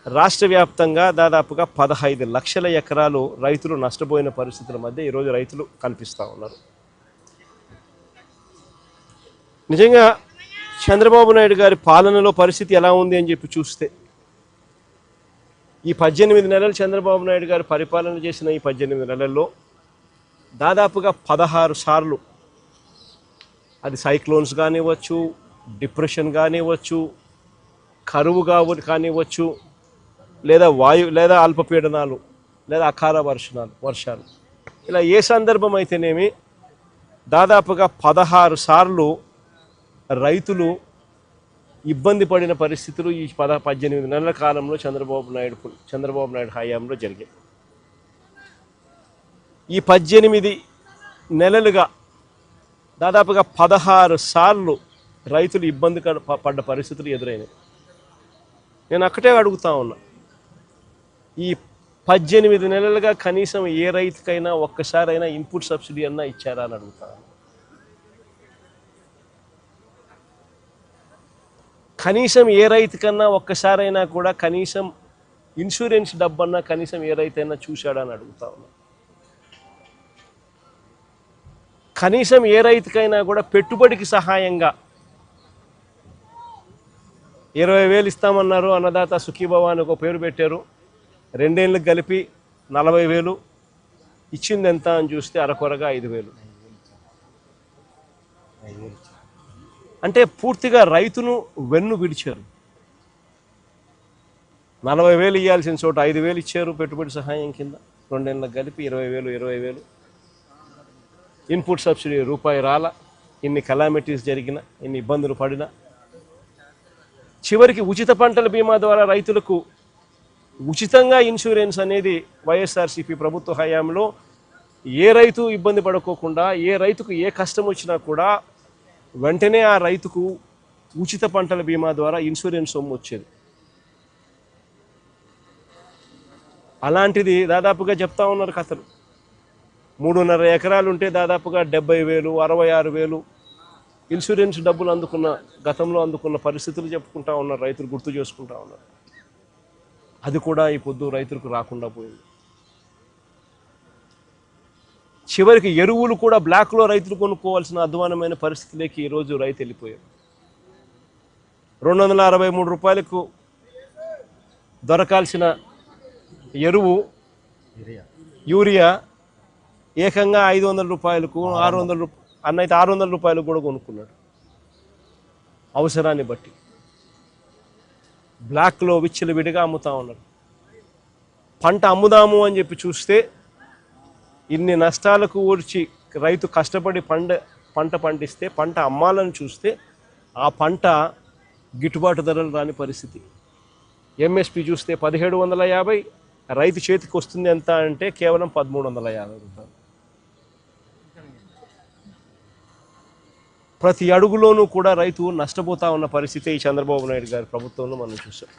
రాష్ట్ర వ్యాప్తంగా దాదాపుగా 15 లక్షల ఎకరాలు రైతులు నష్టపోయిన పరిస్థితుల మధ్య ఈరోజు రైతులు కనిపిస్తూ ఉన్నారు. నిజంగా చంద్రబాబు నాయుడు గారి పాలనలో పరిస్థితి ఎలా ఉంది అని చెప్పి చూస్తే, ఈ 18 నెలలు చంద్రబాబు నాయుడు గారు పరిపాలన చేసిన ఈ 18 నెలల్లో దాదాపుగా 16 సార్లు అది సైక్లోన్స్ కానివ్వచ్చు, డిప్రెషన్ కానివ్వచ్చు, కరువు కానివ్వచ్చు, లేదా అల్పపీడనాలు, లేదా అకాల వర్షాలు ఇలా ఏ సందర్భం అయితేనేమి దాదాపుగా 16 సార్లు రైతులు ఇబ్బంది పడిన పరిస్థితులు ఈ 18 నెలల కాలంలో చంద్రబాబు నాయుడు హయాంలో జరిగాయి. ఈ 18 నెలలుగా దాదాపుగా 16 సార్లు రైతులు ఇబ్బంది పడ్డ పరిస్థితులు ఎదురైనాయి. నేను అక్కడే అడుగుతా ఉన్నా, ఈ 18 నెలలుగా కనీసం ఏ రైతుకైనా ఒక్కసారైనా ఇన్పుట్ సబ్సిడీ అన్నా ఇచ్చారా అని అడుగుతాను. కనీసం ఏ రైతుకన్నా ఒక్కసారైనా కూడా కనీసం ఇన్సూరెన్స్ డబ్బన్నా కనీసం ఏ రైతైనా చూశాడా అని అడుగుతా ఉన్నా. కనీసం ఏ రైతుకైనా కూడా పెట్టుబడికి సహాయంగా 20,000 ఇస్తామన్నారు, అన్నదాత సుఖీభవ అని ఒక పేరు పెట్టారు. 2 ఏళ్ళకి కలిపి 40,000 ఇచ్చింది ఎంత అని చూస్తే అరకొరగా 5,000. అంటే పూర్తిగా రైతును వెన్ను విడిచారు. 40,000 ఇవ్వాల్సిన చోట 5,000 ఇచ్చారు పెట్టుబడి సహాయం కింద. 2 ఏళ్ళకి కలిపి 20,000. ఇన్పుట్ సబ్సిడీ రూపాయి రాల. ఇన్ని కలామిటీస్ జరిగిన, ఇన్ని ఇబ్బందులు పడినా చివరికి ఉచిత పంటల బీమా ద్వారా రైతులకు ఉచితంగా ఇన్సూరెన్స్ అనేది వైఎస్ఆర్సీపీ ప్రభుత్వ హయాంలో ఏ రైతు ఇబ్బంది పడుకోకుండా, ఏ రైతుకు ఏ కష్టం వచ్చినా కూడా వెంటనే ఆ రైతుకు ఉచిత పంటల బీమా ద్వారా ఇన్సూరెన్స్ సొమ్ము వచ్చేది. అలాంటిది దాదాపుగా చెప్తా ఉన్నారు కథలు. 3.5 ఎకరాలు ఉంటే దాదాపుగా 70,000, 66,000 ఇన్సూరెన్స్ డబ్బులు గతంలో అందుకున్న పరిస్థితులు చెప్పుకుంటా ఉన్నారు, రైతులు గుర్తు చేసుకుంటా ఉన్నారు. అది కూడా ఈ పొద్దు రైతులకు రాకుండా పోయింది. చివరికి ఎరువులు కూడా బ్లాక్లో రైతులు కొనుక్కోవాల్సిన అధ్వానమైన పరిస్థితిలోకి ఈరోజు రైతు వెళ్ళిపోయారు. 263 రూపాయలకు దొరకాల్సిన ఎరువు యూరియా ఏకంగా 500 రూపాయలకు, 600 రూపాయలు అన్నైతే 600 రూపాయలకు కూడా కొనుక్కున్నాడు. అవసరాన్ని బట్టి బ్లాక్లో విచ్చలవిడిగా అమ్ముతా ఉన్నారు. పంట అమ్ముదాము అని చెప్పి చూస్తే ఇన్ని నష్టాలకు ఊర్చి రైతు కష్టపడి పంట పండిస్తే పంట అమ్మాలని చూస్తే ఆ పంట గిట్టుబాటు ధరలు రాని పరిస్థితి. ఎంఎస్పి చూస్తే 1750, రైతు చేతికి వస్తుంది ఎంత అంటే కేవలం 1350 రూపాయలు. ప్రతి అడుగులోనూ కూడా రైతు నష్టపోతా ఉన్న పరిస్థితి ఈ చంద్రబాబు నాయుడు గారి ప్రభుత్వంలో మనం చూసాం.